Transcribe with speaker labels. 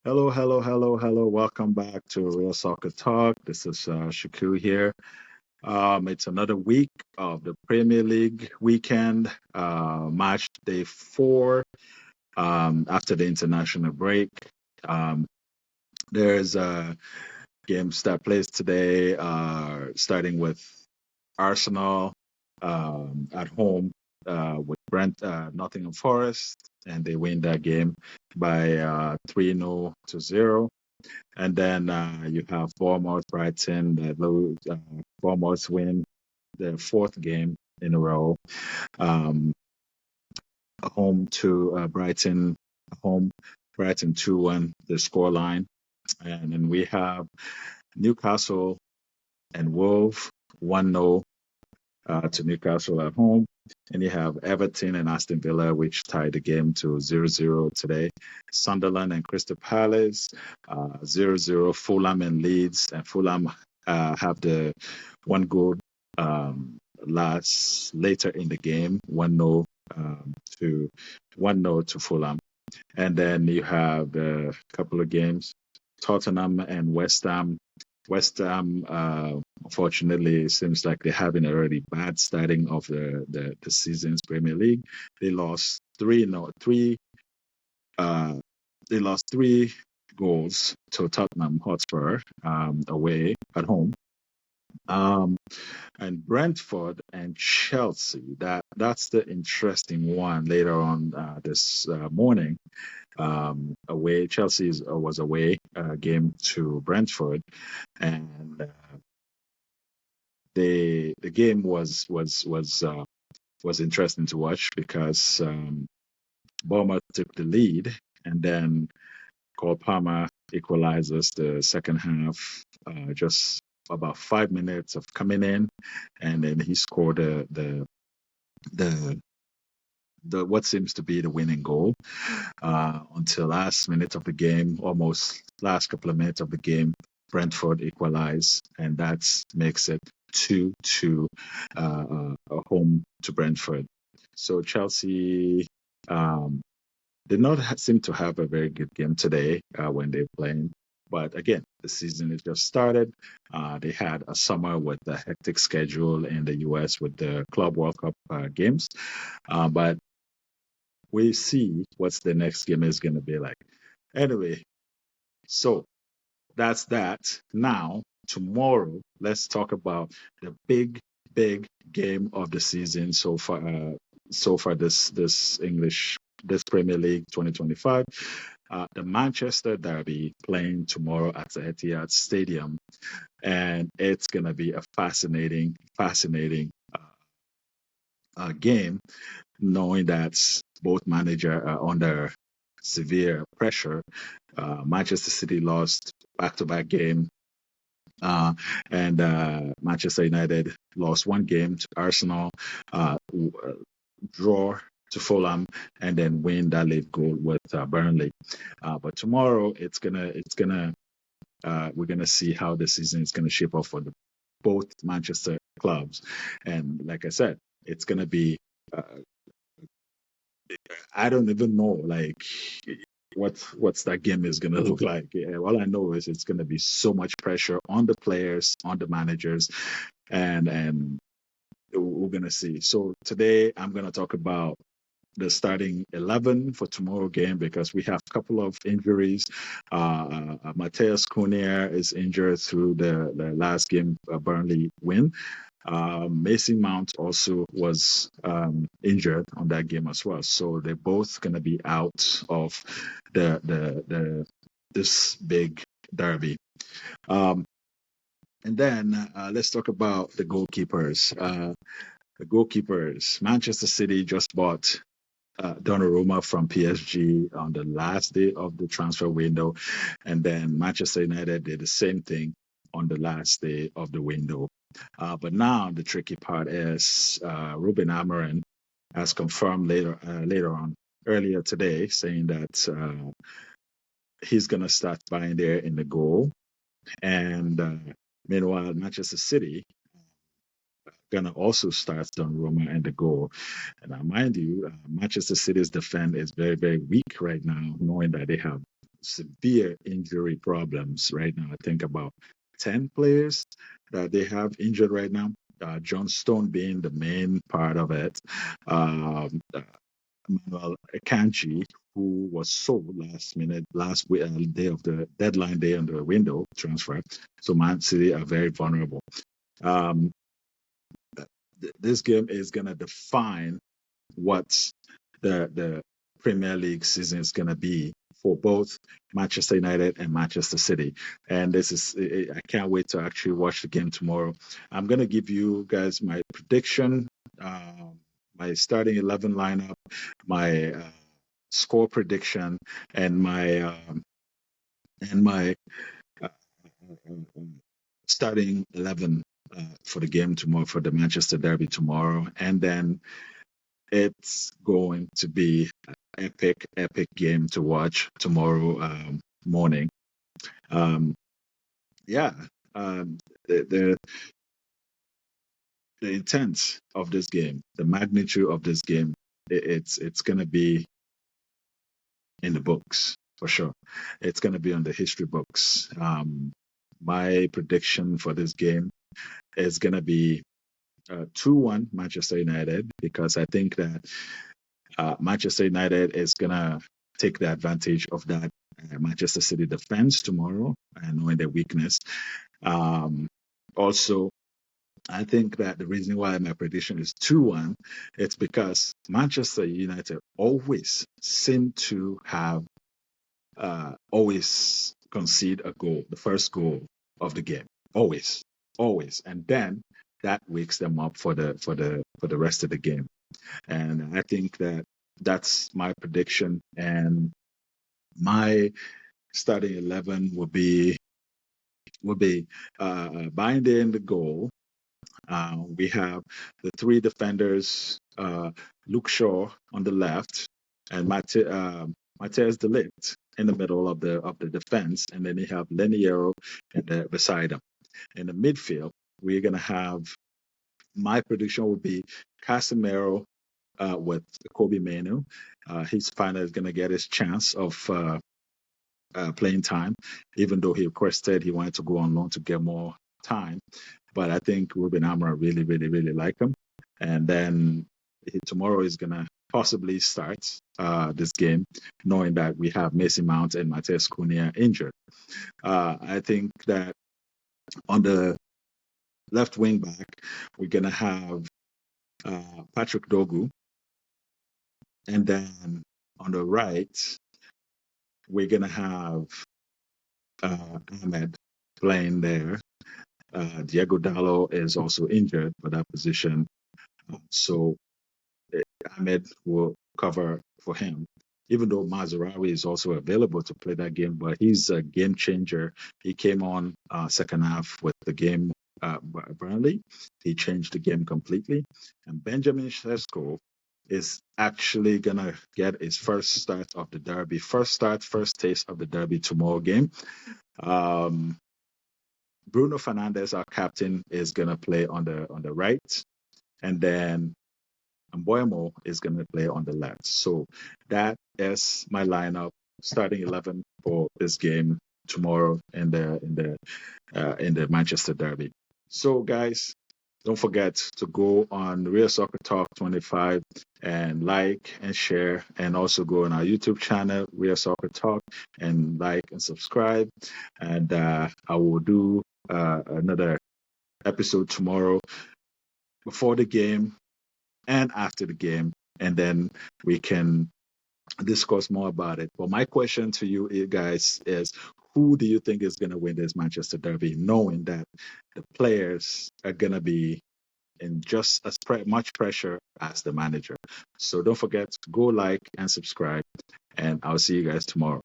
Speaker 1: Hello, hello, hello, hello. Welcome back to Real Soccer Talk. This is Shaku here. It's another week of the Premier League weekend, match day 4 after the international break. Um, there's games that plays today, starting with Arsenal at home with Nottingham Forest, and they win that game by 3-0 to 0. And then you have Bournemouth, Brighton, that lose. Bournemouth win their fourth game in a row. Um, home to Brighton, home Brighton 2-1, the scoreline. And then we have Newcastle and Wolves 1-0 to Newcastle at home. And you have Everton and Aston Villa, which tied the game to 0-0 today. Sunderland and Crystal Palace, 0-0. Fulham and Leeds. And Fulham have the one goal later in the game, 1-0 to 1-0 to Fulham. And then you have a couple of games, Tottenham and West Ham. West Ham, unfortunately, it seems like they're having a really bad starting of the season's Premier League. They lost three, no, three. They lost 3 goals to Tottenham Hotspur away at home. And Brentford and Chelsea. That's the interesting one later on this morning. Away, Chelsea was away game to Brentford, and the game was interesting to watch because Bournemouth took the lead, and then Cole Palmer equalizes the second half, just about 5 minutes of coming in, and then he scored the what seems to be the winning goal until last minute of the game, almost last couple of minutes of the game. Brentford equalize, and that makes it 2-2 home to Brentford. So Chelsea did not seem to have a very good game today when they're playing. But again, the season has just started. They had a summer with a hectic schedule in the US with the Club World Cup games. But we see what's the next game is going to be like. Anyway, so that's that. Now, tomorrow, let's talk about the big game of the season so far. This Premier League 2025, the Manchester Derby playing tomorrow at the Etihad Stadium, and it's gonna be a fascinating game, knowing that both managers are under severe pressure. Manchester City lost back-to-back game, and Manchester United lost one game to Arsenal, draw to Fulham, and then win that late goal with Burnley. But tomorrow, we're gonna see how the season is gonna shape up for both Manchester clubs, and like I said, it's gonna be. I don't even know, like what's that game is going to look like. Yeah, all I know is it's going to be so much pressure on the players, on the managers, and we're going to see. So today I'm going to talk about the starting 11 for tomorrow game because we have a couple of injuries. Mateus Cunha is injured through the last game Burnley win. Mason Mount also was injured on that game as well, so they're both going to be out of this big derby. And then let's talk about the goalkeepers. Manchester City just bought Donnarumma from PSG on the last day of the transfer window, and then Manchester United did the same thing on the last day of the window. But now the tricky part is Ruben Amorim has confirmed earlier today, saying that he's going to start buying there in the goal, and meanwhile Manchester City gonna also start Donnarumma in the goal. And mind you, Manchester City's defense is very, very weak right now, knowing that they have severe injury problems right now. I think about 10 players that they have injured right now. John Stone being the main part of it. Uh, Manuel Akanji, who was sold last minute, day of the deadline day on the window transfer. So Man City are very vulnerable. Um, this game is going to define what the Premier League season is going to be for both Manchester United and Manchester City. And I can't wait to actually watch the game tomorrow. I'm going to give you guys my prediction, my starting 11 lineup, my score prediction, and my uh, starting 11 for the game tomorrow, for the Manchester Derby tomorrow. And then it's going to be an epic game to watch tomorrow morning. Um, yeah, the intent of this game, the magnitude of this game, it's going to be in the books for sure. It's going to be on the history books. My prediction for this game is going to be 2-1 Manchester United, because I think that Manchester United is going to take the advantage of that Manchester City defense tomorrow, and knowing their weakness. Also, I think that the reason why my prediction is 2-1, it's because Manchester United always seem to have always concede a goal, the first goal of the game. Always. And then that wakes them up for the rest of the game. And I think that that's my prediction. And my starting 11 would be binding the goal. We have the three defenders, Luke Shaw on the left, and Matthias de Ligt in the middle of the defense, and then you have Leniero beside him. In the midfield, we're gonna have, my prediction would be Casemiro with Kobe Manu. He's finally gonna get his chance of playing time, even though he requested he wanted to go on loan to get more time. But I think Ruben Amorim really like him. And then tomorrow is gonna possibly start this game, knowing that we have Mason Mount and Matheus Cunha injured. I think that on the left wing back, we're gonna have Patrick Dogu, and then on the right, we're gonna have Ahmed playing there. Diego Dallo is also injured for that position, so Ahmed will cover for him. Even though Mazraoui is also available to play that game, but he's a game changer. He came on second half with the game Burnley. He changed the game completely. And Benjamin Sesko is actually gonna get his first start of the derby, first taste of the derby tomorrow game. Bruno Fernandes, our captain, is gonna play on the right, and then Mboimo is gonna play on the left. So that is my lineup, starting 11 for this game tomorrow in the Manchester Derby. So guys, don't forget to go on Real Soccer Talk 25 and like and share, and also go on our YouTube channel, Real Soccer Talk, and like and subscribe. And I will do another episode tomorrow before the game and after the game, and then we can discuss more about it. But my question to you guys is, who do you think is going to win this Manchester Derby, knowing that the players are going to be in just as much pressure as the manager? So don't forget to go like and subscribe, and I'll see you guys tomorrow.